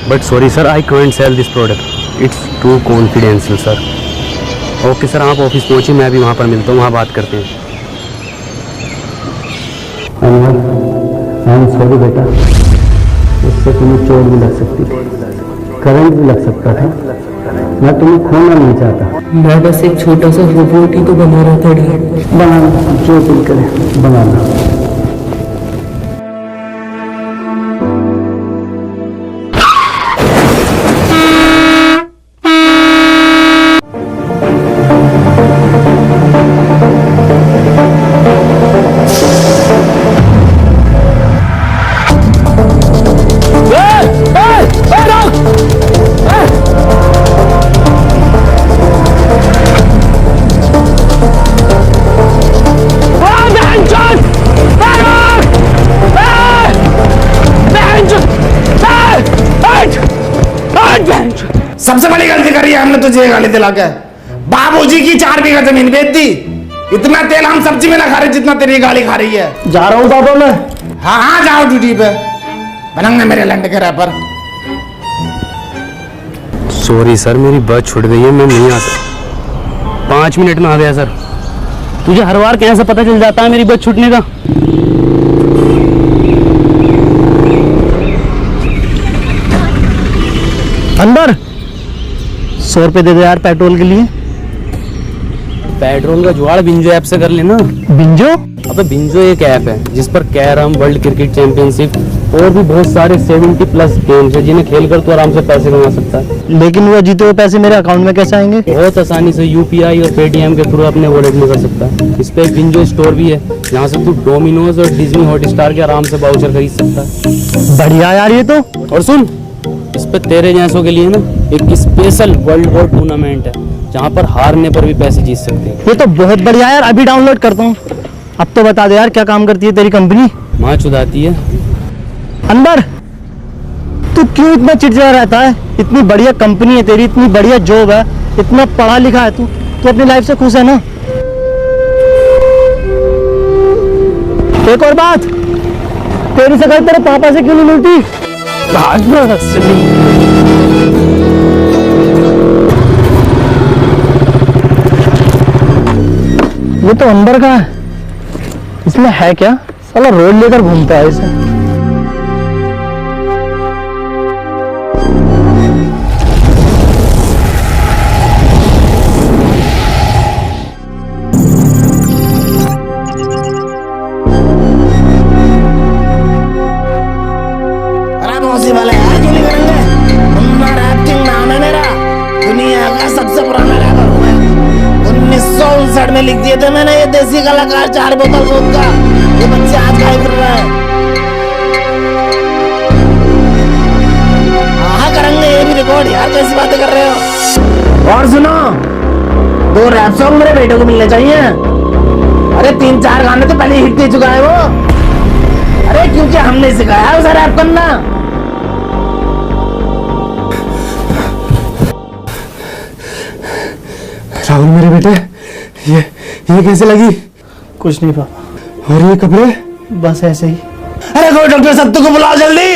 But sorry sir, I can't sell this product, it's too confidential sir. Okay sir, आप office पहुँचिए, मैं अभी वहाँ पर मिलता हूँ, वहाँ बात करते हैं। आई एम सॉरी बेटा, इससे तुम्हें चोट भी लग सकती थी, करंट भी लग सकता था। मैं तुम्हें खोना नहीं चाहता। मैं बस एक छोटा सा रोबोट ही तो बना रहा था डैड। बनाना जो दिल करे बनाना। सबसे बड़ी गलती करी है हमने तुझे गाली दिला के। बाबूजी की 4 बीघा जमीन बेच दी। इतना तेल हम सब्जी में ना खा रहे जितना तेरी गाली खा रही है। जा रहा हूँ पापा मैं। हाँ हाँ जाओ ड्यूटी पे, बनंगे मेरे लंड के रैपर। सॉरी सर, मेरी बस छूट गई है, मैं नहीं आ सकता। 5 मिनट में आ गया सर। तुझे हर बार कैसे पता चल जाता है मेरी बस छूटने का? अंदर 100 रुपए दे दे यार पेट्रोल के लिए। पेट्रोल का जुगाड़ बिंजो ऐप से कर लेना। बिंजो? अबे बिंजो एक ऐप है जिस पर कैरम, वर्ल्ड क्रिकेट चैंपियनशिप और भी बहुत सारे 70+ गेम्स है जिन्हें खेलकर तू आराम से पैसे कमा सकता है। लेकिन वो जीते हुए पैसे मेरे अकाउंट में कैसे आएंगे? बहुत आसानी से यूपीआई और पेटीएम के थ्रू अपने वॉलेट में कर सकता है। इस पे एक बिंजो स्टोर भी है जहाँ से तू डोमिनोज और डिज्नी हॉटस्टार के आराम से वाउचर खरीद सकता है। बढ़िया यार ये तो। और सुन, इस पे तेरे जैसों के लिए ना एक स्पेशल वर्ल्ड वॉर टूर्नामेंट है जहाँ पर हारने पर भी पैसे जीत सकते हैं। ये तो बहुत बढ़िया यार, अभी डाउनलोड करता हूँ। अब तो बता दे यार क्या काम करती है तेरी कंपनी? माँ चुदाती है। अंदर तू क्यों इतना चिड़चिड़ा रहता है? इतनी बढ़िया कंपनी है तेरी, इतनी बढ़िया जॉब है, इतना पढ़ा लिखा है तू अपनी लाइफ से खुश है ना? एक और बात, तेरी शकल तेरे पापा से क्यों नहीं मिलती? ये तो अंदर का है, इसमें है क्या? साला रोड लेकर घूमता है इसे। में लिख दिए थे मैंने, ये देसी कलाकार 4 बोतल दूध का, ये बच्चे आज गाय कर रहे हैं। हाँ करेंगे ये भी रिकॉर्ड यार, कैसी बातें कर रहे हो? और सुनो, 2 रैप सॉन्ग मेरे बेटे को मिलने चाहिए। अरे 3-4 गाने तो पहले हिट दे चुका है वो। अरे क्योंकि हमने सिखाया उसे रैप करना। राहुल मेरे बेटे, ये कैसे लगी? कुछ नहीं पापा। और ये कपड़े? बस ऐसे ही। अरे कोई डॉक्टर सत्तू को बुलाओ जल्दी।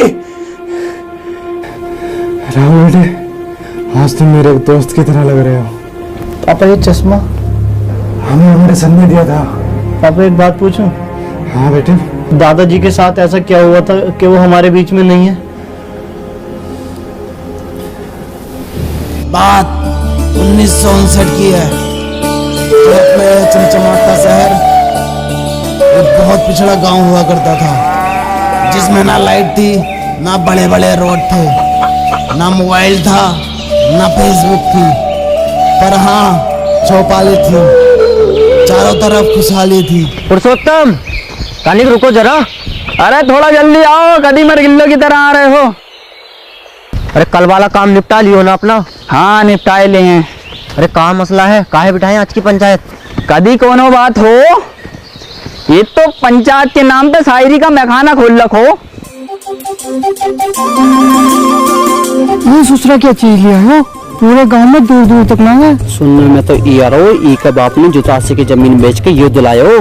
राहुल बेटे, आज तुम मेरे दोस्त की तरह लग रहे हो। पापा ये चश्मा हमें हमारे सन ने दिया था। पापा एक बात पूछूं? हाँ बेटे। दादाजी के साथ ऐसा क्या हुआ था कि वो हमारे बीच में नहीं है? बात 1959 की है। में चमचमाता शहर एक बहुत पिछड़ा गांव हुआ करता था जिसमें ना लाइट थी, ना बड़े बड़े रोड थे, ना मोबाइल था, ना फेसबुक थी, पर हाँ चौपाली थी, चारों तरफ खुशहाली थी। पुरुषोत्तम, कानिक रुको जरा। अरे थोड़ा जल्दी आओ, कदी मर गिल्लो की तरह आ रहे हो। अरे कल वाला काम निपटा लियो ना अपना? हाँ निपटाए ले हैं। अरे कहाँ मसला है, काहे बिठाएं आज की पंचायत? कदी कोनो बात हो, ये तो पंचायत के नाम पे शायरी का मैखाना खोल रखो। ये ससुरा क्या चीज लिया हो? पूरे गांव में दूर दूर तक ना है। सुनने में तो ये रो ई का बाप ने जुतासी की जमीन बेच के युद्ध लायो।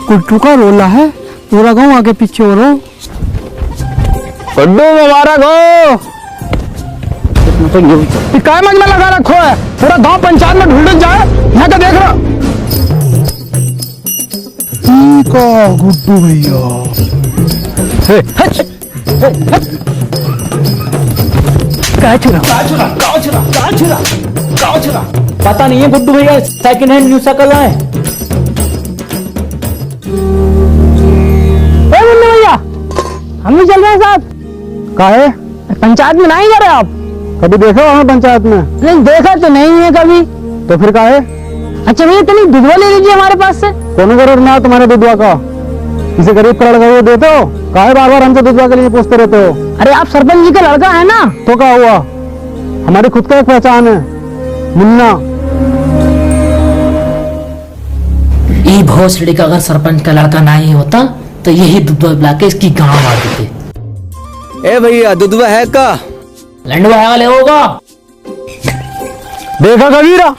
कुट्टू का रोला है, पूरा गांव आगे पीछे हो रहा। मुबारक हो। इसमें तो ये काय मज में लगा रखो है, पूरा गांव पंचायत में ढूंढ जाए, यहाँ का देख रहा। गुड्डू भैया पता नहीं है गुड्डू भैया सेकंड हैंड न्यू साइकिल है। भैया हम भी चल रहे हैं साथ। काहे पंचायत में नहीं जा रहे आप? कभी देखो हमें पंचायत में? नहीं देखा तो नहीं है कभी। तो फिर काहे? अच्छा भैया तनी दुधवा ले लीजिए हमारे पास से। कौन गरीब ना तुम्हारे दुधवा का? किसी गरीब का लड़का वो देते हो? काहे बार बार हमसे दुधवा के लिए पूछते रहते हो? अरे आप सरपंच जी का लड़का है ना? तो क्या हुआ, हमारी खुद का एक पहचान है, मुन्ना। ई भोसड़ी का अगर सरपंच का लड़का नहीं होता तो यही दुधवा बुला के इसकी गांव मार देते। ए भैया दुधवा है का? लंडवा है वाले होगा। देखा कबीरा,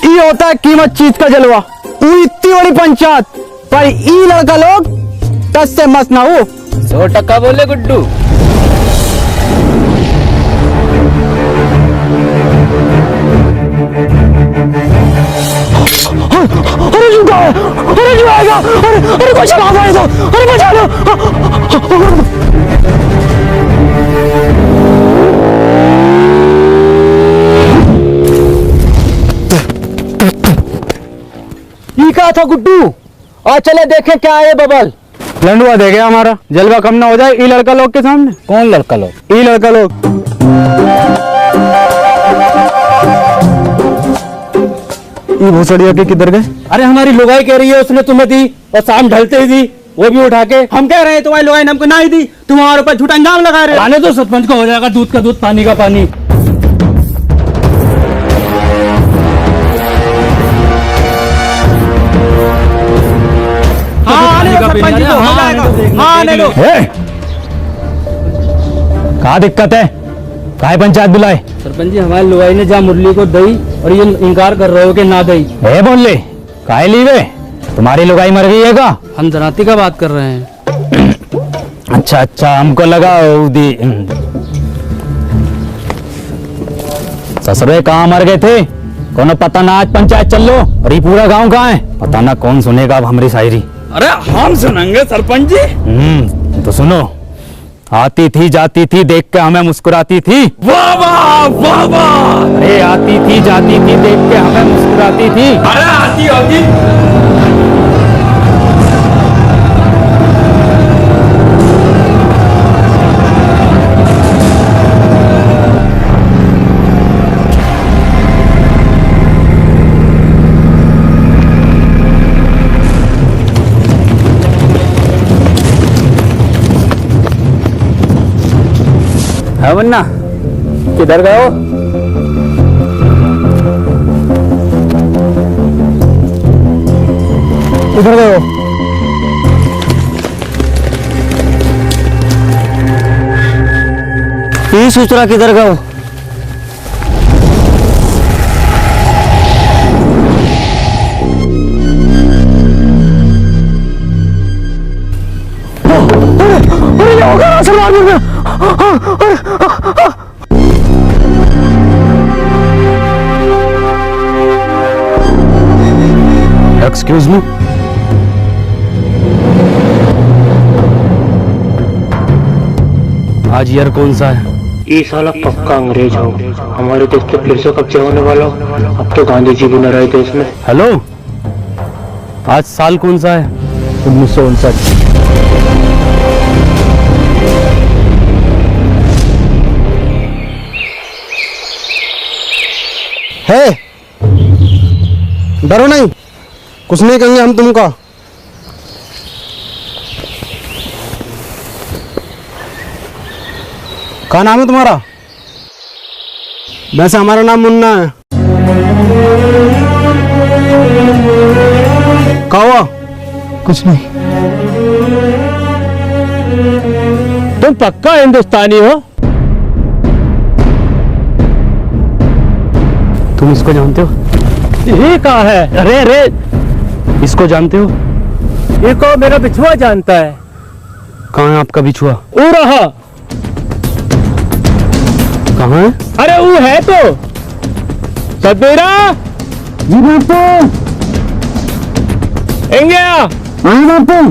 ये होता है कीमत चीज का जलवा। तू इतनी बड़ी पंचायत पर ई लड़का लोग टस से मस ना हो। 100% बोले गुड्डू। अरे झूठा है, अरे जो आएगा, अरे कुछ ना आए तो, अरे बचा लो। ये कहा था गुड्डू, और चले देखे क्या है बबल। लंडुआ दे गया हमारा, जलवा कम ना हो जाए ई लड़का लोग के सामने। कौन लड़का लोग? ई लड़का लोग। ये भोसड़िया के किधर गए? अरे हमारी लुगाई कह रही है उसने तुम्हें दी और शाम ढलते ही दी, वो भी उठा के। हम कह रहे हैं तुम्हारी लुगाई ने हमको नहीं दी, तुम हमारे ऊपर झूठा इंजाम लगा रहे हो। आने तो सरपंच को हो जाएगा दूध का दूध पानी का पानी। कहा दिक्कत है, काहे पंचायत बुलाए? सरपंच जी हमारी लुगाई ने जहाँ मुरली को दई और ये इनकार कर रहे हो कि ना दई। ए बोल ले, काहे लीवे? तुम्हारी लुगाई मर गई है का? हम धराती का बात कर रहे हैं। अच्छा अच्छा, हमको लगा उदी ससुरे कहाँ मर गए थे, कोनो पता ना। आज पंचायत चल लो और ये पूरा गांव कहाँ है पता ना, कौन सुनेगा अब हमारी शायरी। अरे हम सुनेंगे सरपंच जी। तो सुनो, आती थी जाती थी देख के हमें मुस्कुराती थी। वाह वाह वाह वाह। अरे आती थी जाती थी देख के हमें मुस्कुराती थी। अरे आती होगी। है मुन्ना, किधर गए हो? किधर गए हो? ये सूचना किधर गए हो? अरे होगा सलमान में। एक्सक्यूज मी, आज ईयर कौन सा है? ये साला पक्का अंग्रेज हो, हमारे देश पे फिर से कब्जा होने वाला हो। अब तो गांधी जी भी न रहे देश में। हेलो, आज साल कौन सा है? 1959। है, डरो नहीं, कुछ नहीं कहेंगे हम तुमको। क्या नाम है तुम्हारा? वैसे हमारा नाम मुन्ना है। क्या हुआ? कुछ नहीं। तुम पक्का हिंदुस्तानी हो? तुम इसको जानते हो? ये कहाँ है? अरे अरे, इसको जानते हो? ये को मेरा बिछुआ जानता है। कहाँ है आपका बिछुआ? वो रहा। कहाँ है? अरे वो है तो सतेरा जी बापू गया। हाँ बापू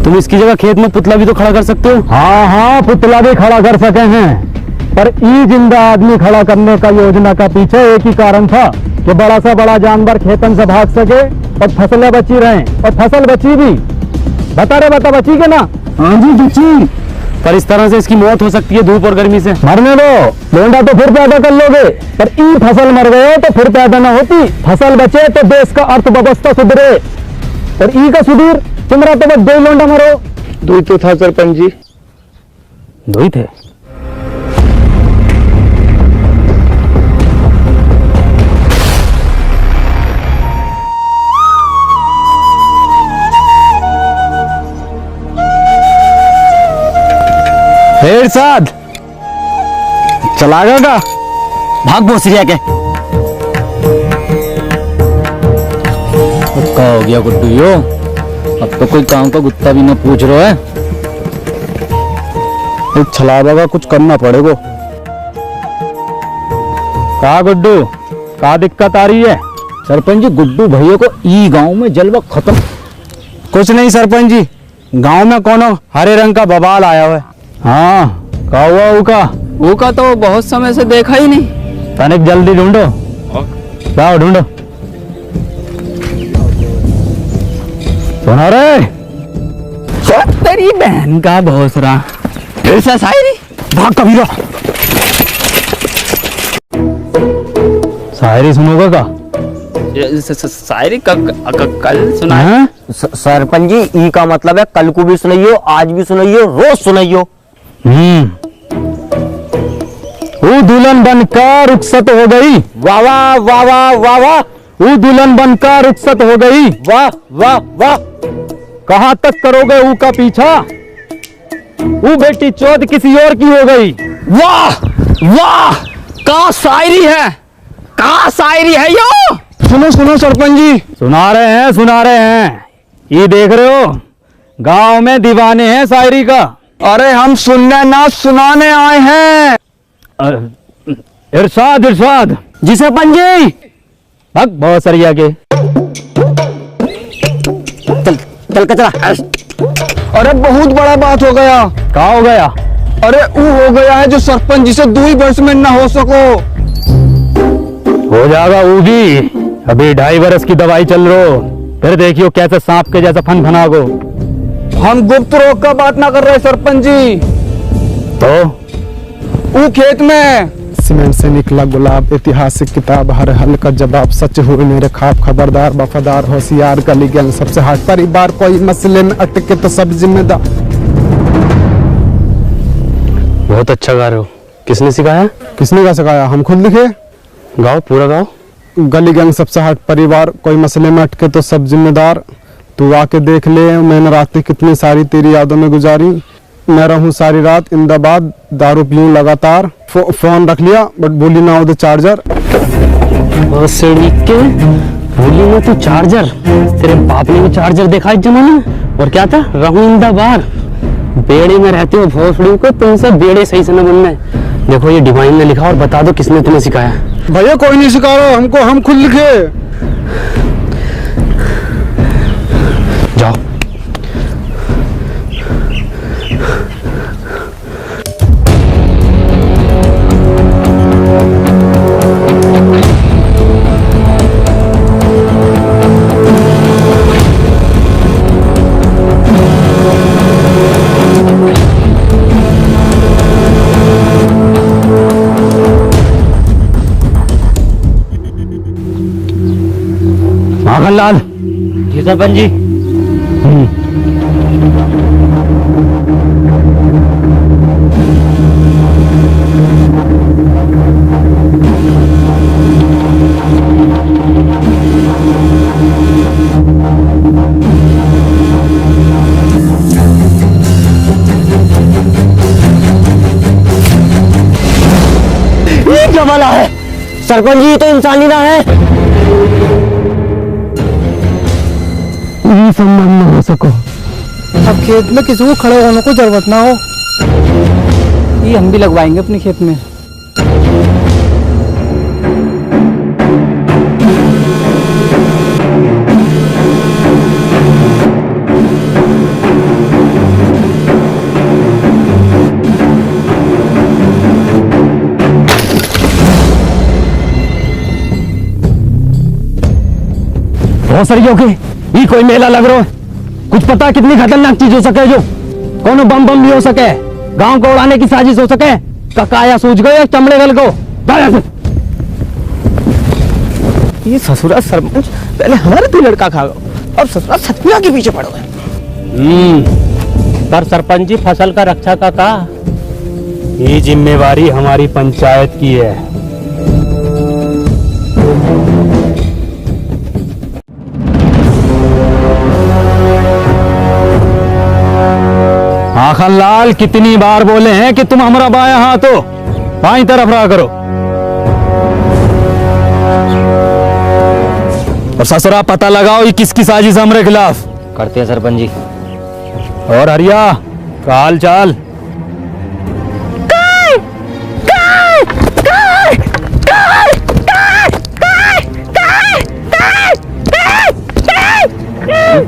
तुम इसकी जगह खेत में पुतला भी तो खड़ा कर सकते हो। हाँ हाँ पुतला भी खड़ा कर सके हैं, पर ई जिंदा आदमी खड़ा करने का योजना का पीछे एक ही कारण था कि बड़ा सा बड़ा जानवर खेतन से भाग सके और फसलें बची रहें, और फसल बची भी। बता बची के ना? हाँ जी बची। पर इस तरह से इसकी मौत हो सकती है धूप और गर्मी से। मरने दो, लोंडा तो फिर पैदा कर लोगे, पर ई फसल मर गए तो फिर पैदा ना होती। फसल बचे तो देश का अर्थव्यवस्था सुधरे, और ई का सुधीर तुम्हारा तो बस 2 लोंडा मरो। 2 तो था सरपंच जी। 2 ही थे। साथ चला गया भाग भोसरिया के। क्या हो गया गुड्डू यो? अब तो कोई काम का गुत्ता भी ना पूछ रहा है। छलावा का कुछ करना पड़ेगा। का गुड्डू का दिक्कत आ रही है? सरपंच जी गुड्डू भैया को ई गांव में जलवा खत्म। कुछ नहीं सरपंच जी, गांव में कोनो हरे रंग का बवाल आया हुआ है। हाँ का हुआ ऊका तो बहुत समय से देखा ही नहीं। तनिक जल्दी ढूंढो, जाओ ढूंढो। सुना रे तेरी बहन का भोसरा फिर से शायरी। भाग कबीरा। शायरी सुनोगे का? शायरी कल सुना हाँ? सरपंच जी ई का मतलब है कल को भी सुनाइयो, आज भी सुनाइयो, रोज सुनाइयो। वो दुल्हन बनकर रुखसत हो गई। वाह वाह वाह वाह वाह वाह। वो दुल्हन बनकर रुखसत हो गई। वाह वाह वाह। कहाँ तक करोगे ऊ का पीछा? वो बेटी चौथ किसी और की हो गई। वाह वाह, का शायरी है, का शायरी है यो। सुनो सुनो सरपंच जी, सुना रहे हैं। ये देख रहे हो गांव में दीवाने हैं शायरी का। अरे हम सुनने ना सुनाने आए हैं। इरशाद जी सरपंच जी। भग बहुत सरिया के। चल कचरा। अरे बहुत बड़ा बात हो गया। क्या हो गया? अरे वो हो गया है जो सरपंच जी से 2 वर्ष में ना हो सको। हो जाएगा वो भी। अभी 2.5 वर्ष की दवाई चल रही, फिर देखियो कैसे सांप के जैसा फन फनागो। हम गुप्त रोग का बात ना कर रहे सरपंच जी। तो वो खेत में सीमेंट से निकला गुलाब, ऐतिहासिक किताब, हर हल का जवाब, सच हुए मेरे ख्वाब, खबरदार वफादार होशियार, गली गैंग सबसे हट, परिवार कोई मसले में अटके तो सब जिम्मेदार। बहुत अच्छा गा रहे हो। किसने सिखाया? किसने का सिखाया? हम खुद लिखे। गाओ, पूरा गाओ। गली गैंग सबसे हट, परिवार कोई मसले में अटके तो सब जिम्मेदार, तू आके देख ले मैंने रातें कितनी सारी तेरी यादों में गुजारी, मैं रहूं सारी रात इंदाबाद, दारू पीऊं लगातार, फोन रख लिया बट बोली ना उधर चार्जर। बोली ना तू चार्जर। तेरे बाप ने भी चार्जर देखा इस जमाने में। और क्या था? रहूं इंदाबाद। बेड़े में रहते हो भोसड़ी को, तुमसे बेड़े सही से न बनना। देखो ये डिवाइन ने लिखा, और बता दो किसने तुम्हें सिखाया। भैया कोई नहीं सिखा रहा हमको, हम खुद लिखे। जाओ। माखनलाल। जी सरपंच जी। ये क्या वाला है सरपंच जी? तो इंसानी ना है। भी संबंध न हो सको। अब खेत में किसी को खड़े होने को जरूरत ना हो, ये हम भी लगवाएंगे अपने खेत में। बहुत सारी होगी, ये कोई मेला लग रहा है। कुछ पता कितनी खतरनाक चीज हो सके, जो कोनो बम बम भी हो सके, गांव को उड़ाने की साजिश हो सके। ककाया सूझ गए चमड़े गल को। ये ससुरा सरपंच पहले हमारे तो लड़का खा गया और ससुरा सतमिया के पीछे पड़ गए। पर सरपंच जी फसल का रक्षा का ये जिम्मेवारी हमारी पंचायत की है। आखन लाल कितनी बार बोले हैं कि तुम हमारा बाया हाथ हो, बाई तरफ रहा करो। और ससुरा पता लगाओ ये किसकी साजिश हमारे खिलाफ। करते हैं सरपंच जी। और हरिया का हाल चाल?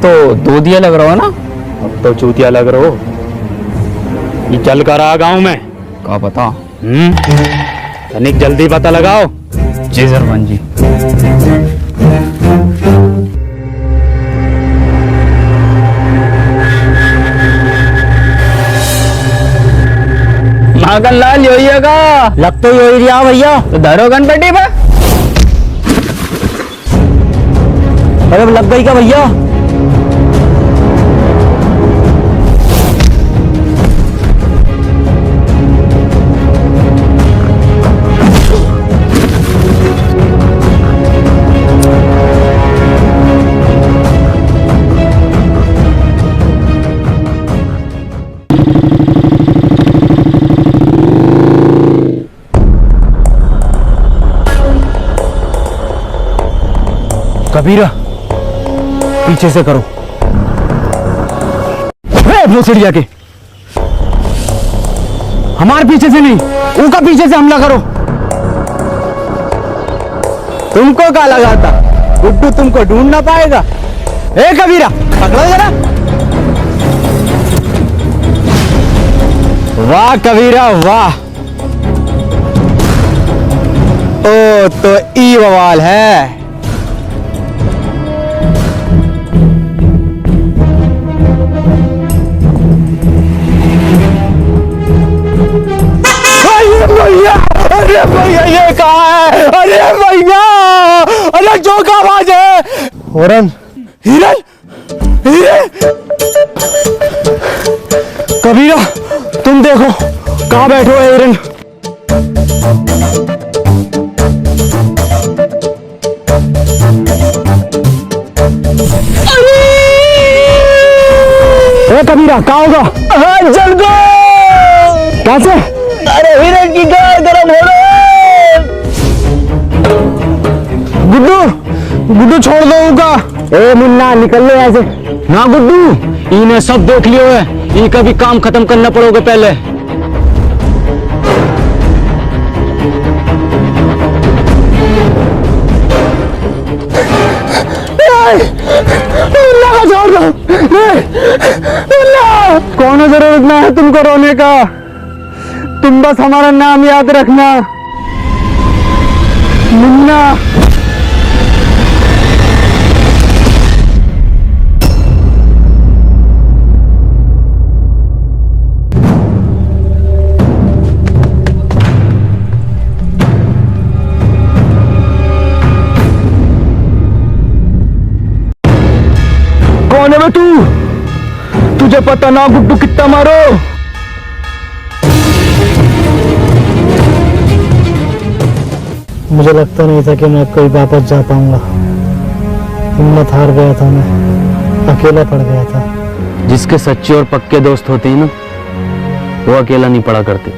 तो दूधिया लग रहा हो ना, अब तो चूतिया लग रहा हो। ये चल कर आ गाँव में का पता? तनिक जल्दी पता लगाओ। जी सरपंच जी। मागन लाल योइएगा, लग तो यो ही रहा भैया। तो धरो गणपति पे। अरे लग गई क्या भैया? कबीरा पीछे से करो, भोसड़िया के हमारे पीछे से नहीं, उनका पीछे से हमला करो। तुमको क्या लगा था गुड्डू तुमको ढूंढ ना पाएगा? ए कबीरा पकड़ो जरा। वाह कबीरा वाह, ओ तो ई बवाल है। भैया, अरे भैया ये कहाँ है? अरे भैया, अरे जो का आवाज है? हिरन, हिरन, हिरन। कबीरा तुम देखो कहाँ बैठो है हिरन। अरे कबीरा कहाँ होगा? जल गो। कहाँ से? अरे हिरन की गाय गरम हो रही। गुड्डू, गुड्डू छोड़ दो उनका। ए मुन्ना निकल ले ऐसे। ना गुड्डू, इन्हें सब देख लियो है, इनका भी काम खत्म करना पड़ोगे पहले। मुन्ना का छोड़ दो। मुन्ना, कौन जरूरत ना है तुमको रोने का, तुम बस हमारा नाम याद रखना, मुन्ना। कौन है बे तू? तुझे पता ना गुड्डू कितना मारो? मुझे लगता नहीं था कि मैं कोई वापस जा पाऊंगा। हिम्मत हार गया था, मैं अकेला पड़ गया था। जिसके सच्चे और पक्के दोस्त होते हैं ना, वो अकेला नहीं पड़ा करते,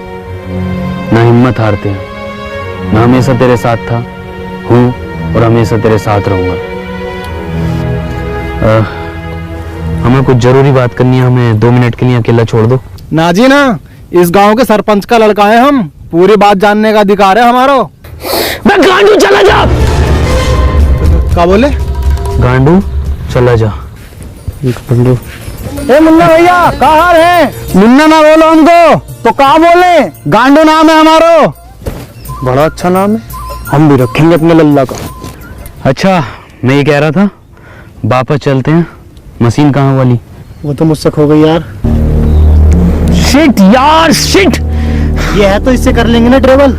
ना हिम्मत हारते हैं। मैं हमेशा तेरे साथ था, हूँ और हमेशा तेरे साथ रहूंगा। हमें कुछ जरूरी बात करनी है, हमें 2 मिनट के लिए अकेला छोड़ दो। ना जी ना, इस गांव के सरपंच का लड़का है हम, पूरी बात जानने का अधिकार है हमारा। मैं गांडू चला जा। क्या बोले? गांडू चला जा। गांडू ए मुन्ना भैया, कहाँ हाल है? मुन्ना ना बोलो हमको तो कहाँ बोले? गांडू नाम है हमारो। बड़ा अच्छा नाम है, हम भी रखेंगे अपने लल्ला का। अच्छा, मैं ये कह रहा था, वापस चलते हैं। मशीन कहाँ वाली? वो तो मुझसे खो गई यार। शिट यार शिट। ये है तो इससे कर लेंगे ना ट्रेवल।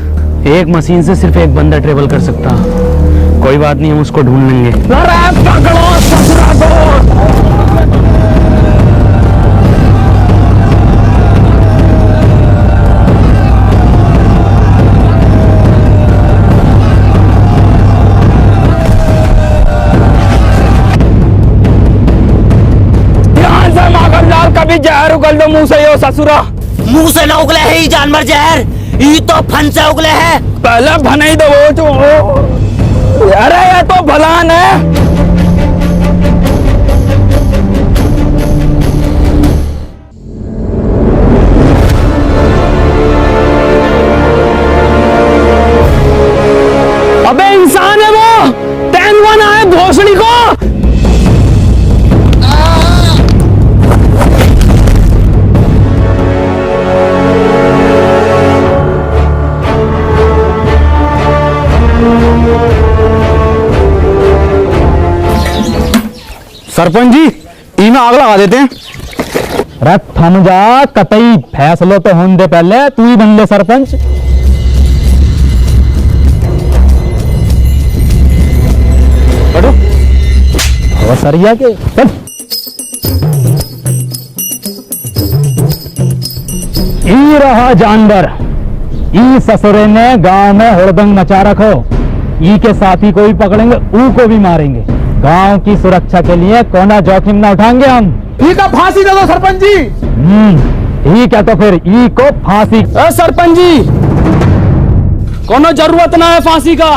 एक मशीन से सिर्फ एक बंदा ट्रेवल कर सकता। कोई बात नहीं, हम उसको ढूंढ लेंगे। अरे पकड़ो ससुरा को। कभी जहर उगल दो मुंह से यो ससुरा। मुंह से ना उगले है ये जानवर जहर, ये तो फन से उगले है। पहले भनाई दो वो जो। अरे ये तो भलान है। अबे इंसान है वो, 10-1 आए भोसड़ी को। सरपंच जी, इनमें आग लगा देते हैं। अरे थम जा, कतई फैसलो तो होने दे, पहले तू ही बन ले सरपंच। बढ़ो सरिया के चल। ई रहा जानवर, ई ससुरे ने गांव में हुड़दंग मचा रखो। ई के साथी को भी पकड़ेंगे, ऊ को भी मारेंगे। गांव की सुरक्षा के लिए कोना जोखिम ना उठाएंगे हम। ठीक है, फांसी दे दो सरपंच जी। ठीक है, तो फिर ई को फांसी। सरपंच जी, कोनो जरूरत ना है फांसी का।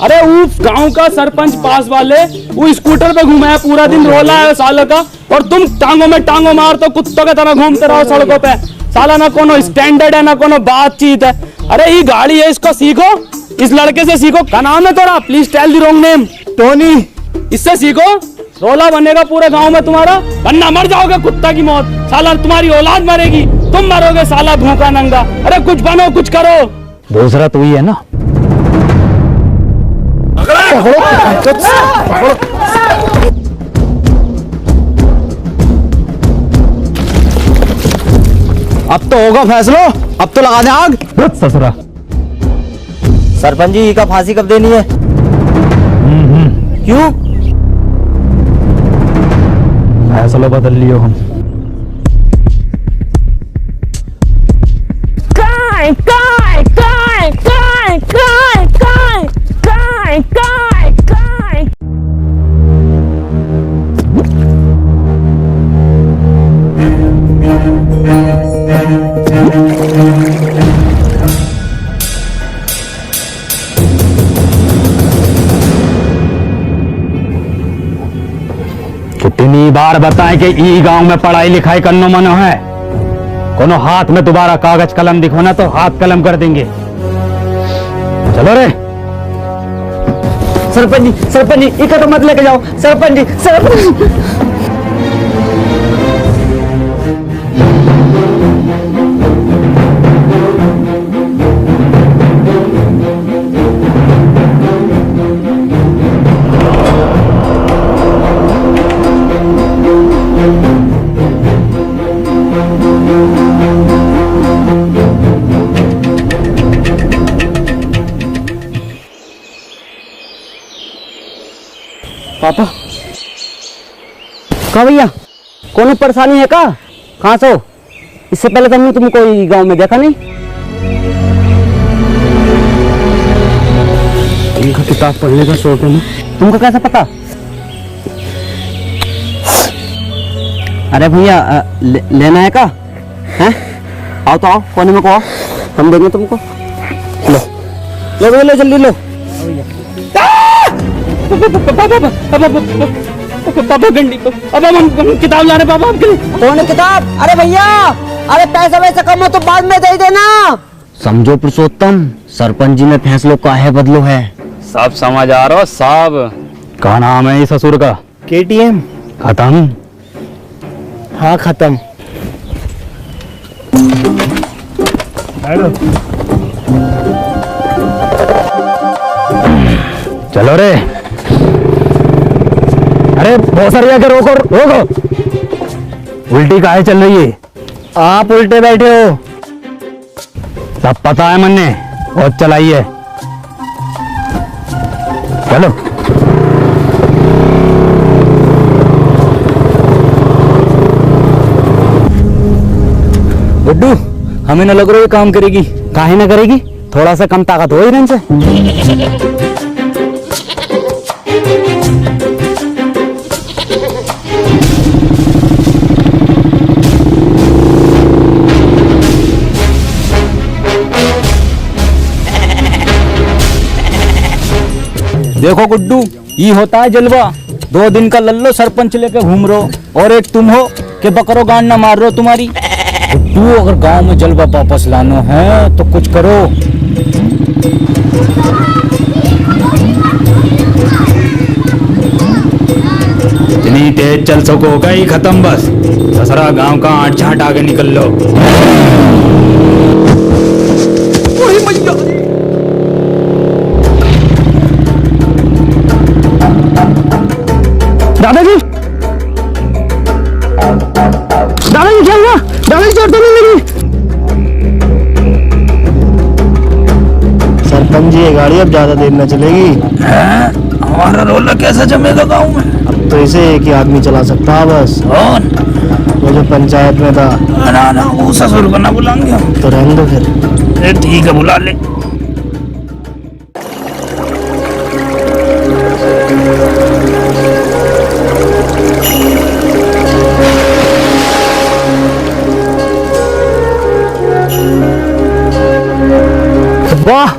अरे वो गांव का सरपंच पास वाले वो स्कूटर पे घूमे है, पूरा दिन रोला है सालों का, और तुम टांगों में टांगों मार तो कुत्तों की तरह घूमते रहो सड़कों पे। साला ना कोनो स्टैंडर्ड है ना कोनो बातचीत है। अरे ये गाड़ी है, इसको सीखो, इस लड़के से सीखो। क्या नाम है तेरा? Please tell the wrong name. Tony. इससे सीखो, रोला बनेगा पूरे गांव में तुम्हारा, वरना मर जाओगे कुत्ता की मौत। साला तुम्हारी औलाद मरेगी, तुम मरोगे साला भूखा नंगा। अरे कुछ बनो, कुछ करो। दूसरा तो ही है ना। अब तो होगा फैसलो, अब तो लगा दे आग। ससुरा सरपंच जी का फांसी कब देनी है? क्यों? फैसला बदल लियो हम। काय काय काय काय काय काय काय काय काय। कितनी बार बताएं कि ई गांव में पढ़ाई लिखाई करनो मनो है। कोनो हाथ में दोबारा कागज कलम दिखो ना तो हाथ कलम कर देंगे। चलो रे। सरपंच जी इका तो मत लेके जाओ। सरपंच जी, सरपंच। पापा का भैया, कौन परेशानी है का? कहाँ से हो? इससे पहले तो हमने तुम कोई गांव में देखा नहीं। इनका किताब पढ़ने का शौक है ना। तुमको कैसे पता? अरे भैया लेना है का? हैं? आओ तो आओ, कोने में को आओ, हम देंगे तुमको। लो लो लो, जल्दी लो। पापा गंडी अब हम किताब ला रहे पापा आपके लिए। कौन है किताब? अरे भैया, अरे पैसा वैसा कम हो तो बाद में दे देना। समझो पुरुषोत्तम, सरपंच जी ने फैसलों काहे बदलो है। सब समझ आ रहा हो साहब। क्या नाम है इस ससुर का? KTM। खत्म। हाँ खत्म। चलो रे। अरे बहुत सारी आके रोको रोको। उल्टी काहे चल रही है? आप उल्टे बैठे हो। सब पता है मन्ने, और चलाइए। चलो। गुड्डू, हमें न लग रहा ये काम करेगी। काहे ना करेगी, थोड़ा सा कम ताकत हो ही से। देखो गुड्डू, ये होता है जलवा। 2 दिन का लल्लो सरपंच लेके घूम रहे हो, और एक तुम हो कि बकरो गांड ना मार रहे हो तुम्हारी। गुड्डू, अगर गांव में जलवा वापस लाना है तो कुछ करो। इतनी तेज चल सको गई खत्म बस। दसरा गांव का आठ झाट आगे निकल लो। दादाजी, दादाजी क्या हुआ? दादाजी चोट तो नहीं लगी? सरपंच जी, ये गाड़ी अब ज्यादा देर न चलेगी। हमारा रोला कैसा जमेगा गांव में? अब तो इसे एक ही आदमी चला सकता है बस। कौन? वो जो पंचायत में था। ना ना, वो ससुर को ना बुलाएंगे हम। तो रहने दो फिर। ठीक है, बुला ले। वाह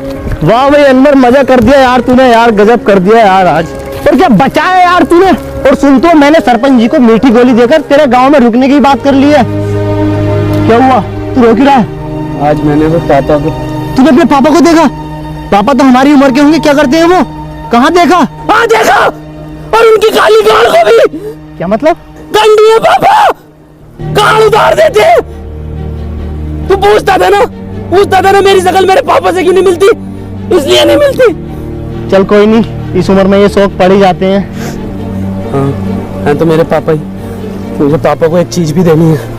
वाह भाई अनवर, मजा कर दिया यार तूने। यार गजब कर दिया यार आज। और क्या बचाया यार तूने। और सुन तो, मैंने सरपंच जी को मीठी गोली देकर तेरे गांव में रुकने की बात कर ली है। क्या हुआ, तू रोक ही रहा है? आज मैंने वो पापा को। तूने अपने पापा को देखा? पापा तो हमारी उम्र के होंगे, क्या करते हैं वो? कहाँ देखा? हाँ देखा, और उनकी काली गाड़ को भी। क्या मतलब? गंडी है पापा, गाड़ उतार देते। तू पूछता था ना मेरी शक्ल मेरे पापा से क्यों नहीं मिलती, इसलिए नहीं मिलती। चल कोई नहीं, इस उम्र में ये शौक पड़ ही जाते हैं। हाँ, हैं तो मेरे पापा ही। मुझे पापा को एक चीज भी देनी है।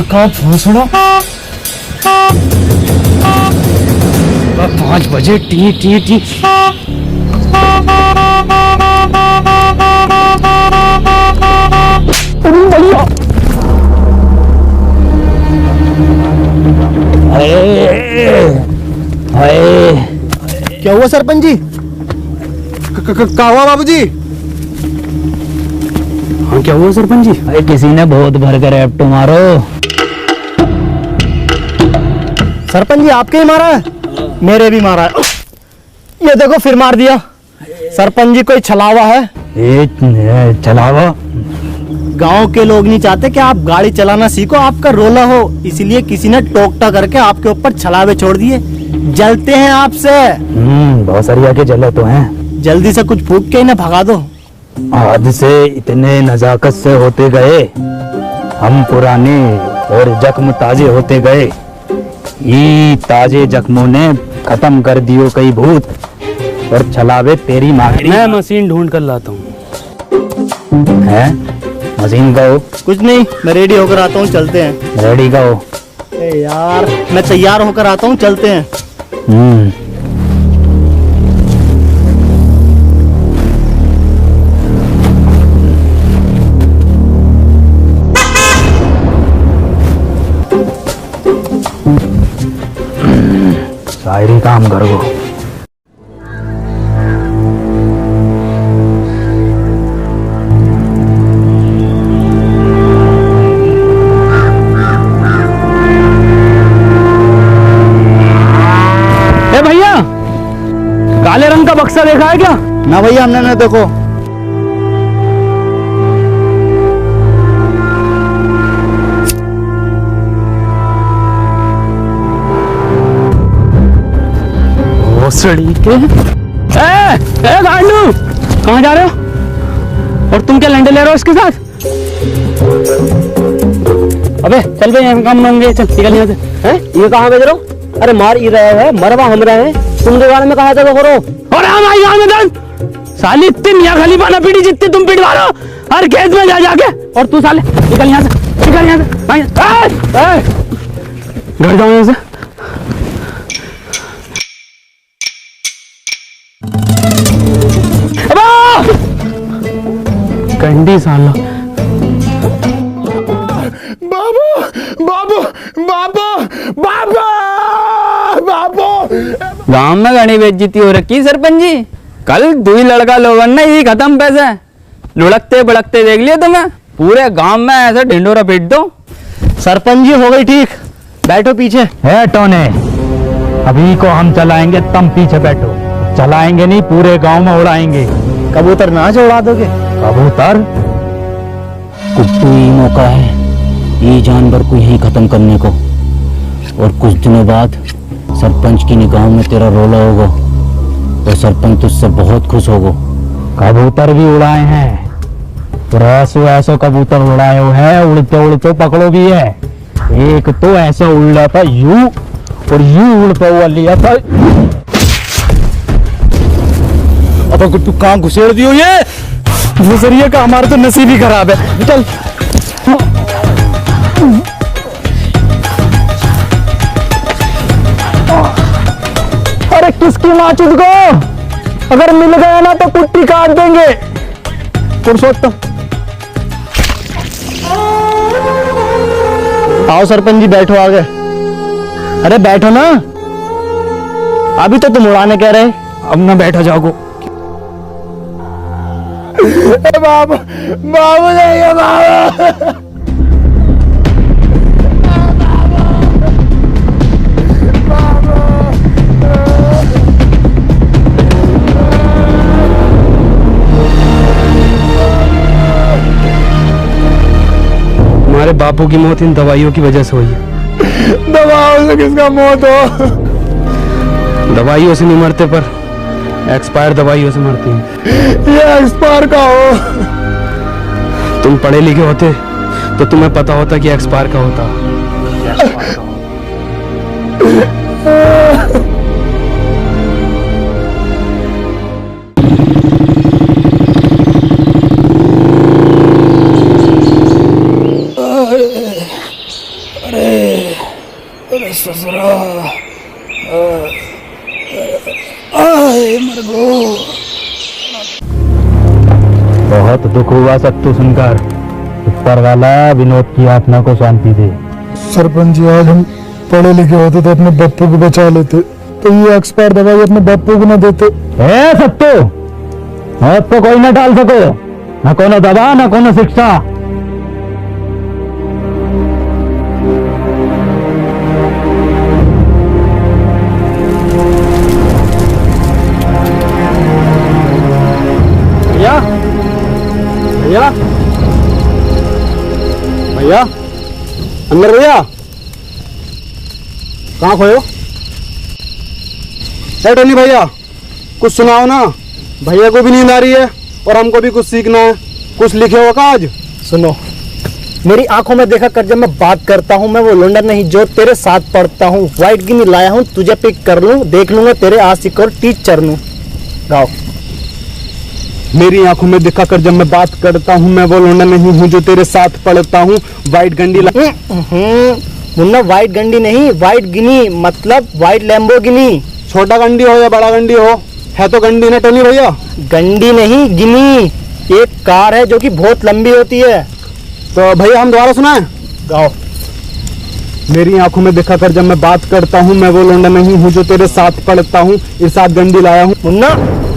का भोसड़ा 5 बजे टी टी टी। क्या हुआ सरपंच जी? क्या हुआ बाबूजी? हाँ क्या हुआ सरपंच जी? अरे किसी ने बहुत भर कर एप्टो मारो। सरपंच जी आपके ही मारा है? मेरे भी मारा है। ये देखो फिर मार दिया। सरपंच जी कोई छलावा है? चलावा? गांव के लोग नहीं चाहते कि आप गाड़ी चलाना सीखो, आपका रोला हो, इसलिए किसी ने टोकटा करके आपके ऊपर छलावे छोड़ दिए। जलते हैं आपसे। बहुत सारी आके जले तो हैं। जल्दी से कुछ फूक के इन्हें भगा दो। आज से इतने नजाकत से होते गए हम पुराने और जख्म ताजे होते गए। ये ताजे जख्मों ने खत्म कर दियो कई भूत और चलावे तेरी मांगड़ी। मैं मशीन ढूंढ कर लाता हूँ। है मशीन का हो? कुछ नहीं, मैं रेडी होकर आता हूँ, चलते हैं। रेडी का हो? यार मैं तैयार होकर आता हूँ, चलते हैं। शायरी काम करो। ए भैया, काले रंग का बक्सा देखा है क्या? ना भैया, हमने ना। देखो भोसड़ी के। ए गांडू, कहाँ जा रहे हो? और तुम क्या लंडे ले रहे हो इसके साथ? अबे चल बे, यहाँ काम होंगे, चल निकल यहाँ से। हैं? ये कहाँ भेज रहे हो? अरे मार ही रहे हैं, मरवा हम रहे हैं। तुम दुकान में कहा था तो करो। और हम आई गाँव में दन साली इतनी मियाँ खलीफा ना पीटी जितनी तुम पिटवा रहे हो हर खेत में जा जाके। और तू साले निकल यहाँ से, निकल यहाँ से। घर जाओ यहाँ से। कंडी साला। बाबू बाबू बाबू बाबू बाबू। गांव में घनी बेइज्जती हो रखी सरपंच जी। कल दुई लड़का लोगन ने ये खत्म पैसे लुढ़कते बड़कते देख लिया तुम्हें। पूरे गांव में ऐसे ढिंडोरा पीट दो। सरपंच जी हो गई ठीक, बैठो पीछे। है टोने, अभी को हम चलाएंगे, तुम पीछे बैठो। चलाएंगे नहीं, पूरे गांव में उड़ाएंगे। कबूतर नाच उड़ा दोगे? कबूतर? कुट्टू ही मौका है ये जानवर को यहीं खत्म करने को। और कुछ दिनों बाद सरपंच की निगाहों में तेरा रोला होगा और सरपंच तुझसे बहुत खुश होगा। कबूतर भी उड़ाए हैं, और ऐसो कबूतर उड़ाए हुए हैं, उड़ते उड़ते पकड़ो भी है। एक तो ऐसा उड़ रहा था यूं, और यूं उड़ता हुआ लिया था। अब गुट्टू कहाँ घुसेड़ दियो ये? गुजरिए का हमारा तो नसीब ही खराब है। चल अरे किसकी माचुद को? अगर मिल गया ना तो कुट्टी काट देंगे। पुरुषोत्तम आओ सरपंच जी, बैठो आगे। अरे बैठो ना, अभी तो तुम उड़ाने कह रहे। अब ना बैठा जाओ। बाबू बाबू नहीं बाबू। हमारे बापू की मौत इन दवाइयों की वजह से हुई है। दवाओं से किसका मौत हो? दवाइयों से नहीं मरते, पर एक्सपायर दवाइयों से मरती हैं। ये एक्सपायर का हो? तुम पढ़े लिखे होते तो तुम्हें पता होता कि एक्सपायर का होता। अरे ससुरा, मर गो। बहुत दुख हुआ सत्तू सुनकर। ऊपर वाला विनोद की आत्मा को शांति दे। सरपंच जी, आज हम पढ़े लिखे होते तो अपने बप्पू को बचा लेते, तो ये एक्सपायर दवाई अपने बप्पू को न देते। ए सत्तू, मौत को कोई न टाल सको, न कोनो दवा न कोनो शिक्षा। भैया भैया, अंदर भैया, कहाँ खोयो? टोनी भैया, कुछ सुनाओ ना। भैया को भी नींद आ रही है और हमको भी कुछ सीखना है। कुछ लिखे हो का आज? सुनो, मेरी आंखों में देखा कर जब मैं बात करता हूँ, मैं वो लंडन नहीं जो तेरे साथ पढ़ता हूँ। व्हाइट गिनी लाया हूँ तुझे पिक कर लूँ, देख लूंगा तेरे आशिक और टीचर नू। गाओ। मेरी आंखों में देखा कर जब मैं बात करता हूँ, मैं वो लौंडा नहीं हूँ जो तेरे साथ पढ़ता हूँ। व्हाइट गंडी मुन्ना व्हाइट गंडी नहीं, व्हाइट गिनी मतलब व्हाइट लैम्बोर्गिनी। छोटा गंडी हो या बड़ा गंडी हो, है तो गंडी ना टोनी भैया। गंडी नहीं गिनी, एक कार है जो कि बहुत लंबी होती है। तो भैया हम दोबारा सुनाएं। गाओ। मेरी आंखों में देखा कर जब मैं बात करता हूँ, मैं वो लौंडा नहीं हूँ जो तेरे साथ पढ़ता हूँ। इरशाद गंडी लाया हूँ। मुन्ना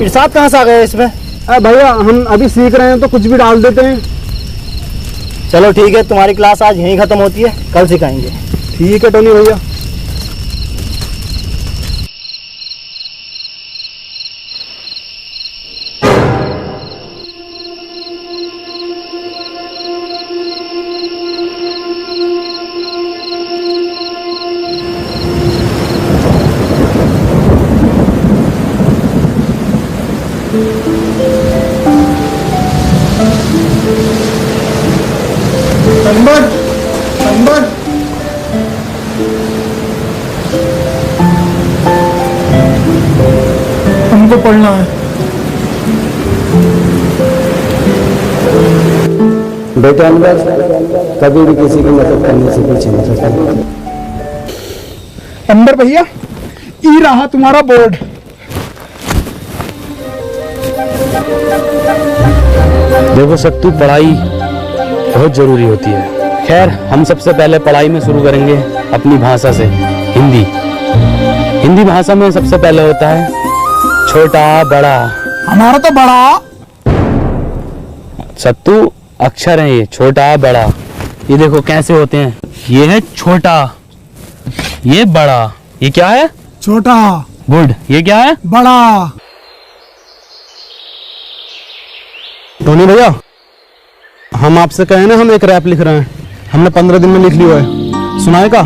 इरशाद कहाँ से आ गया इसमें? भैया हम अभी सीख रहे हैं तो कुछ भी डाल देते हैं। चलो ठीक है, तुम्हारी क्लास आज यहीं खत्म होती है, कल सिखाएंगे। ठीक है टोनी भैया। नंबर हमको पढ़ना है। बेटा अनवर कभी भी किसी की मदद करने से पीछे नहीं हटता। अंबर भैया, ई रहा तुम्हारा बोर्ड। देखो सत्तू, पढ़ाई बहुत जरूरी होती है। खैर हम सबसे पहले पढ़ाई में शुरू करेंगे अपनी भाषा से, हिंदी। हिंदी भाषा में सबसे पहले होता है छोटा बड़ा। हमारा तो बड़ा। सत्तू अक्षर है ये, छोटा बड़ा। ये देखो कैसे होते हैं, ये है छोटा, ये बड़ा। ये क्या है? छोटा। गुड। ये क्या है? बड़ा। टोनी भैया हम आपसे कहे ना, हम एक रैप लिख रहे हैं, हमने 15 दिन में लिख लिया है, सुनाएगा?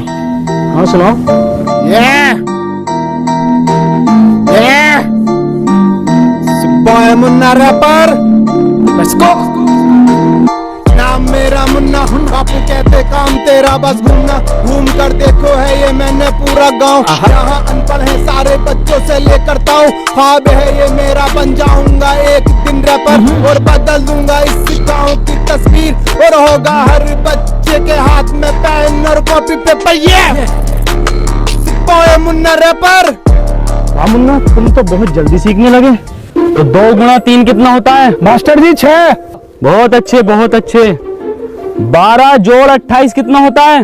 हाँ सुनाओ। Boy Munna rapper, let's go. नाम मेरा मुन्ना, बापू कहते काम तेरा बस घूमना। घूम कर देखो है ये मैंने पूरा गांव, यहाँ अनपढ़ है सारे बच्चों से लेकर ताऊ। ख्वाब है ये मेरा, बन जाऊंगा एक दिन रैपर और बदल दूंगा इस गांव की तस्वीर। और होगा हर बच्चे के हाथ में पेन और कॉपी पेपर। ये बॉय मुन्ना रैपर। हाँ मुन्ना, तुम तो बहुत जल्दी सीखने लगे। तो 2 गुणा 3 कितना होता है? मास्टर जी 6। बहुत अच्छे बहुत अच्छे। 12 जोड़ 28 कितना होता है?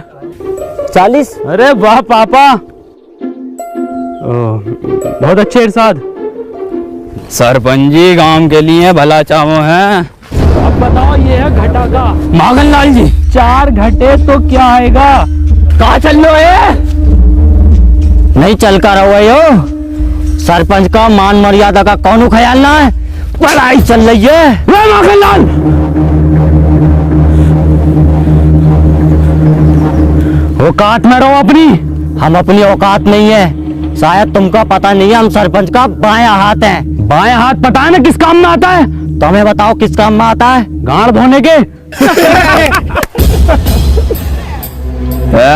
40। अरे वाह पापा, बहुत अच्छे इरशाद। सरपंच जी गांव के लिए भला चाहो है। अब बताओ, ये है घटा का। माखनलाल जी 4 घटे तो क्या आएगा? कहाँ चल रहे है? नहीं चल कर रहा हो, सरपंच का मान मर्यादा का कौन ख्याल ना है? पढ़ाई चल रही है। माखनलाल, औकात में रहो अपनी। हम अपनी औकात नहीं है, शायद तुमको पता नहीं है, हम सरपंच का बायां हाथ हैं। बाएं हाथ पता है ना किस काम में आता है? तो हमें बताओ किस काम में आता है? गांड धोने के।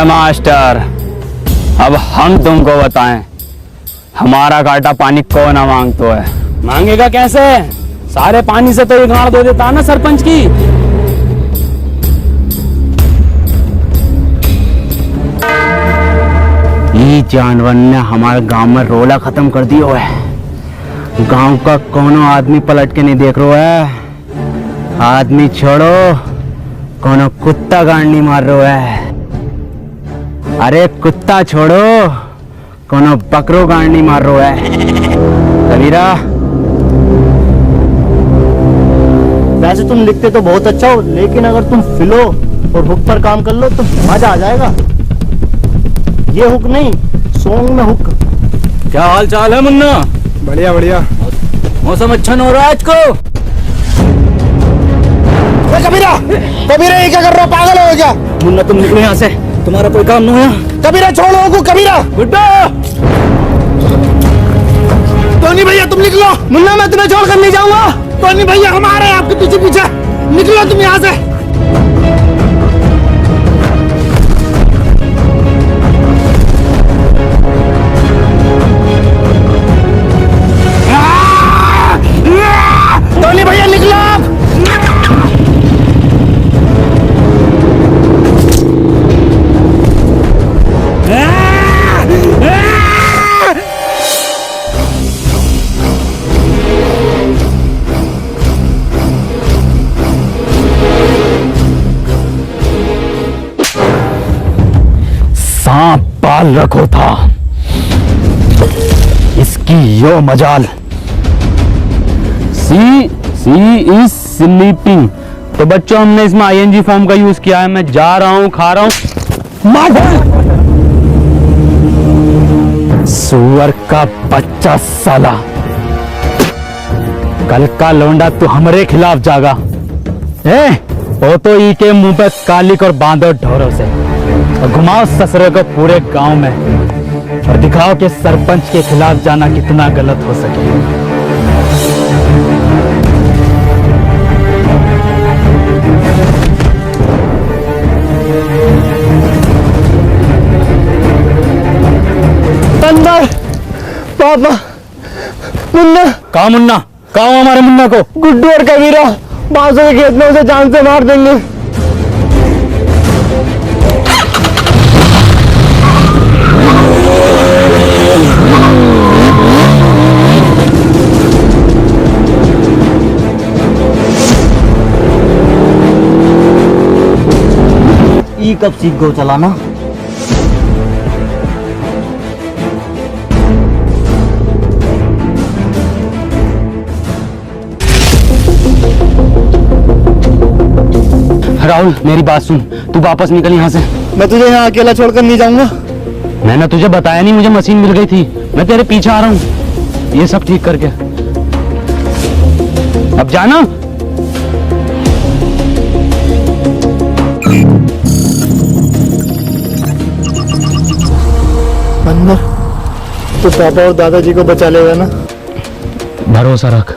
मास्टर, अब हम तुमको बताएं, हमारा काटा पानी कौन ना मांगतो है? मांगेगा कैसे? सारे पानी से तो ये गांड धो देता है ना सरपंच की। ये जानवर ने हमारे गांव में रोला खत्म कर दिया है। गांव का कोनो आदमी पलट के नहीं देख रहा है। आदमी छोड़ो, कोनो कुत्ता गांड नहीं मार रहा है। अरे कुत्ता छोड़ो, कोनो बकरो गांड नहीं मार रहा है। कबीरा, वैसे तुम लिखते तो बहुत अच्छा हो, लेकिन अगर तुम फिलो और हुक पर काम कर लो तो मजा आ जाएगा। ये हुक नहीं, सॉन्ग में हुक। क्या हाल चाल है मुन्ना? बढ़िया बढ़िया। मौसम अच्छा नहीं हो रहा है आज को। कबीरा, कबीरा ये क्या कर रहा हो, पागल हो क्या? मुन्ना तुम निकलो यहाँ से, तुम्हारा कोई काम नहीं है। कबीरा छोड़ो को, कबीरा। गुड्डा, टोनी भैया तुम निकलो। मुन्ना मैं तुम्हें छोड़कर नहीं जाऊंगा। टोनी भैया हम आ रहे हैं आपके पीछे पीछे, निकलो तुम यहाँ से। कहाँ पाल रखो था, इसकी यो मजाल। सी इज स्लीपिंग। तो बच्चों हमने इसमें आईएनजी फॉर्म का यूज किया है। मैं जा रहा हूं, खा रहा हूं। सुअर का बच्चा साला, कल का लौंडा तू हमारे खिलाफ जागा। वो तो ई के मुंह पे कालिक और बांधो ढोरों से और घुमाओ ससुरे को पूरे गांव में और दिखाओ कि सरपंच के खिलाफ जाना कितना गलत हो सके। अंदर पापा, मुन्ना कहा मुन्ना, कहा हमारे मुन्ना को? गुड्डू और कबीरा बांसों के खेत में उसे जान से मार देंगे। ई कब सीख गो चलाना? राहुल मेरी बात सुन, तू वापस निकल यहाँ से। मैं तुझे यहाँ अकेला छोड़कर नहीं जाऊंगा। मैंने तुझे बताया नहीं, मुझे मशीन मिल गई थी, मैं तेरे पीछे आ रहा हूँ ये सब ठीक करके। अब जाना। अन्ना, तो पापा और दादाजी को बचा लेगा ना? भरोसा रख।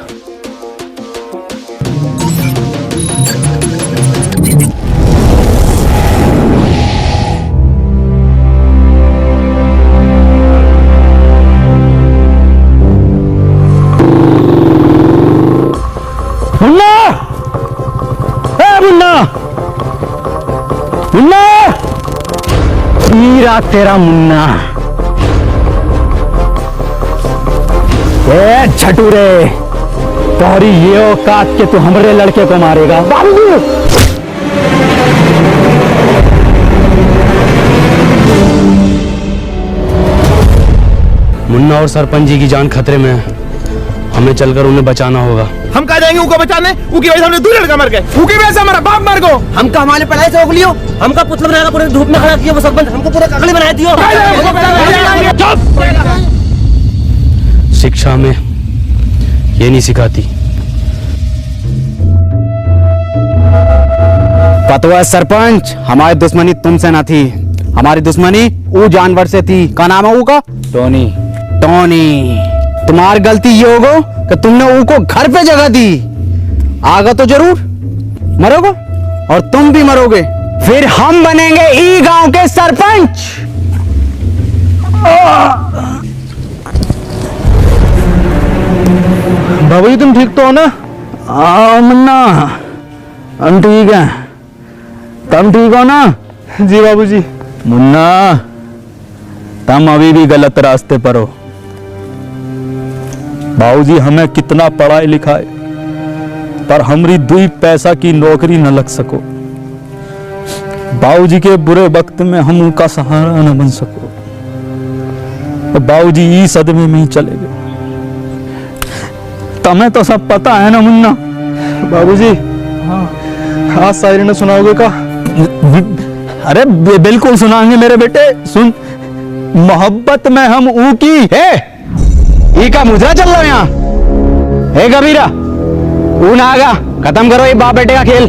मुन्ना, मुन्ना, मुन्ना, हीरा तेरा मुन्ना। छटूरे, तोहरी ये औकात के तू हमारे लड़के को मारेगा? मुन्ना और सरपंच जी की जान खतरे में है, हमें चलकर उन्हें बचाना होगा। हम कहा जाएंगे उनको बचाने? उनकी वजह से हमने 2 लड़का मर गए, उनकी वजह से हमारा बाप मर गो। हमका हमारे पढ़ाई से उगलियो, हमका पुतला बनाकर पूरे धूप में खड़ा किया वो सरपंच, हमको पूरा कगली बना दियो। शिक्षा में ये नहीं सिखाती। पतवा सरपंच, हमारी दुश्मनी तुमसे ना थी, हमारी दुश्मनी वो जानवर से थी। क्या नाम है वो का? टोनी। टोनी, तुम्हारी गलती ये होगा कि तुमने उनको घर पे जगह दी। आगा तो जरूर मरोगे और तुम भी मरोगे, फिर हम बनेंगे ई गांव के सरपंच। बाबू जी तुम ठीक तो हो ना? हाँ मुन्ना, हम ठीक हैं, तुम ठीक हो ना? जी बाबूजी। मुन्ना, तुम अभी भी गलत रास्ते पर हो। बाबूजी हमें कितना पढ़ाई लिखाए पर हमारी 2 पैसा की नौकरी न लग सको। बाबूजी के बुरे वक्त में हम उनका सहारा न बन सको। बाबूजी इस सदमे में ही चले गए। तुम्हें तो सब पता है ना मुन्ना? बाबूजी आज शायरी ने सुनाओगे का? अरे बिल्कुल सुनाएंगे मेरे बेटे। सुन, मोहब्बत में हम ऊ की है ई का मुजरा चल रहा है यहाँ। हे कबीरा, ऊ ना आगा, खत्म करो ये बाप बेटे का खेल।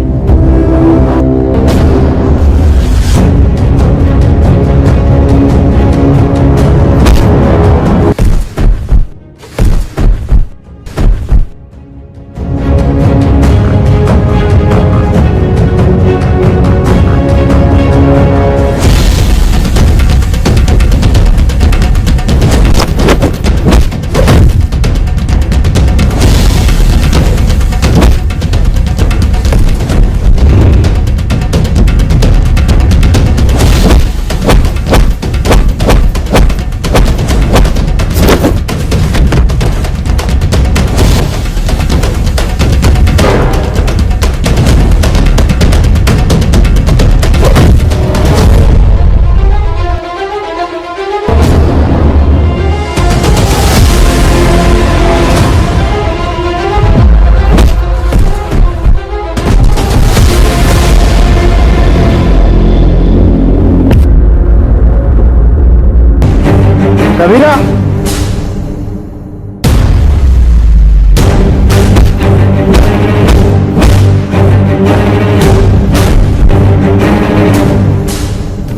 कबीरा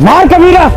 मार कबीरा।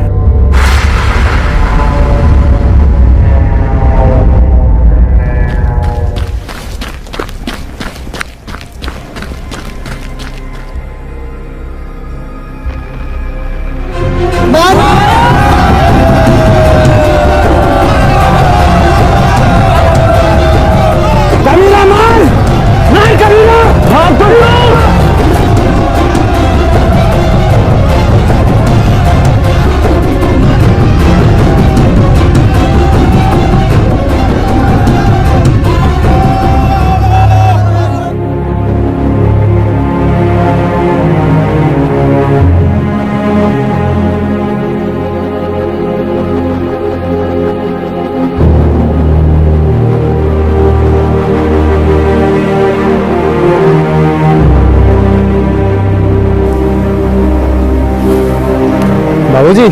बाबूजी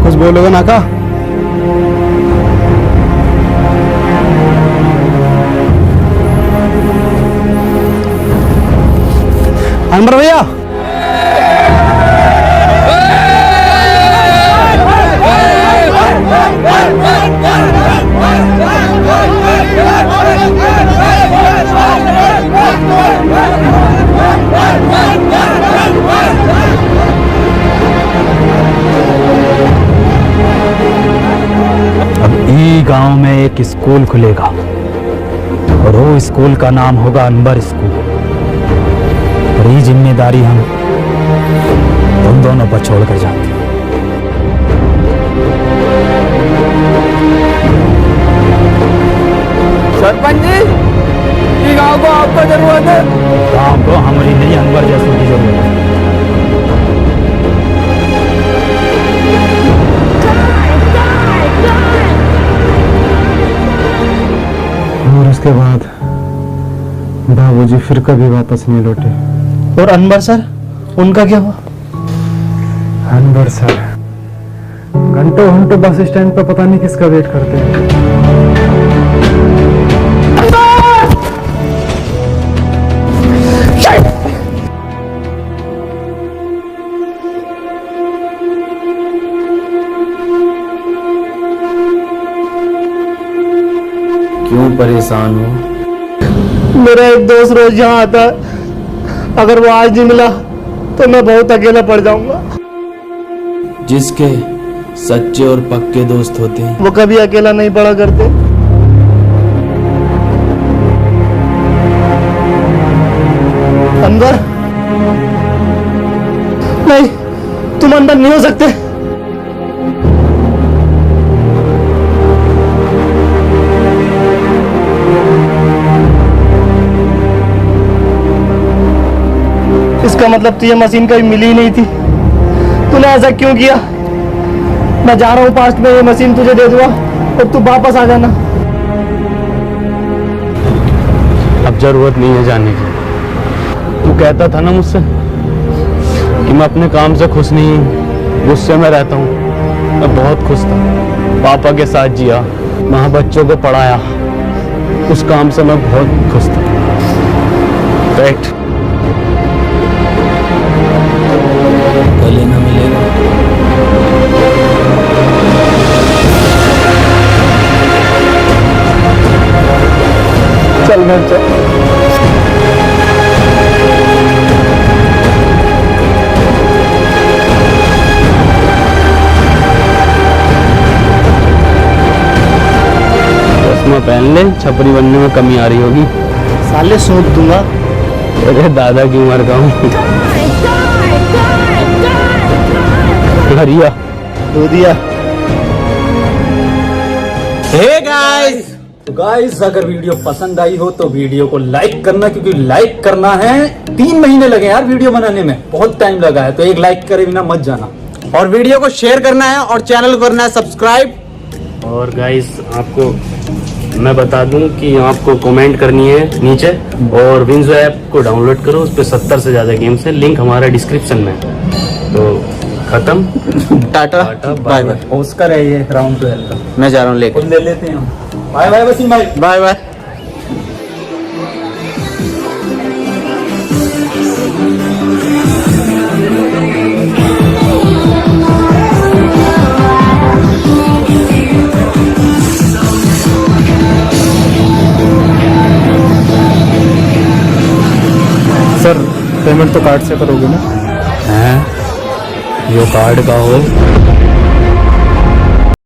कुछ बोलोगे ना का? अनवर भैया गांव में एक स्कूल खुलेगा और वो स्कूल का नाम होगा अनवर स्कूल। और ये जिम्मेदारी हम तुम दोनों पर छोड़ कर जाते हैं। सरपंच जी, ये गांव को आपको जरूरत है। गांव को हमारी नहीं, अनवर जैसों की जरूरत है। और उसके बाद बाबूजी फिर कभी वापस नहीं लौटे। और अनवर सर, उनका क्या हुआ? अनवर सर घंटों घंटों बस स्टैंड पर पता नहीं किसका वेट करते हैं। क्यों परेशान हो? मेरा एक दोस्त रोज यहाँ आता है, अगर वो आज नहीं मिला तो मैं बहुत अकेला पड़ जाऊंगा। जिसके सच्चे और पक्के दोस्त होते हैं वो कभी अकेला नहीं पड़ा करते। अंदर नहीं, तुम अंदर नहीं हो सकते। इसका मतलब तुझे मशीन कभी मिली ही नहीं थी। तूने ऐसा क्यों किया? मैं जा रहा हूँ पास्ट में, ये मशीन तुझे दे दूंगा और तू वापस आ जाना। अब जरूरत नहीं है जाने की। तू कहता था ना मुझसे कि मैं अपने काम से खुश नहीं हूँ, गुस्से में रहता हूँ। मैं बहुत खुश था, पापा के साथ जिया, वहाँ बच्चों को पढ़ाया, उस काम से मैं बहुत खुश था। राइट, गले ना मिलेगा। चल घर चल। चश्मा पहन ले, छपरी बनने में कमी आ रही होगी। साले सूट दूंगा। अरे दादा की उम्र का हूँ। हरिया दो दिया। हे गाइस, तो गाइस अगर वीडियो पसंद आई हो तो वीडियो को लाइक करना, क्योंकि लाइक करना है। 3 महीने लगे यार वीडियो बनाने में, बहुत टाइम लगा है, तो एक लाइक करे बिना मत जाना। और वीडियो को शेयर करना है और चैनल को करना है सब्सक्राइब। और गाइस आपको मैं बता दूं कि आपको कमेंट करनी है नीचे, और विंजो ऐप को डाउनलोड करो, उस पर 70 से ज़्यादा गेम्स है, लिंक हमारा डिस्क्रिप्शन में है। तो खत्म। Tata bye bye. ऑस्कर है ये राउंड 12 का, मैं जा रहा हूँ लेके। ले लेते हैं हम। बाय बाय वसीम भाई। Bye bye. सर पेमेंट तो कार्ड से करोगे ना? हैं जो कार्ड का हो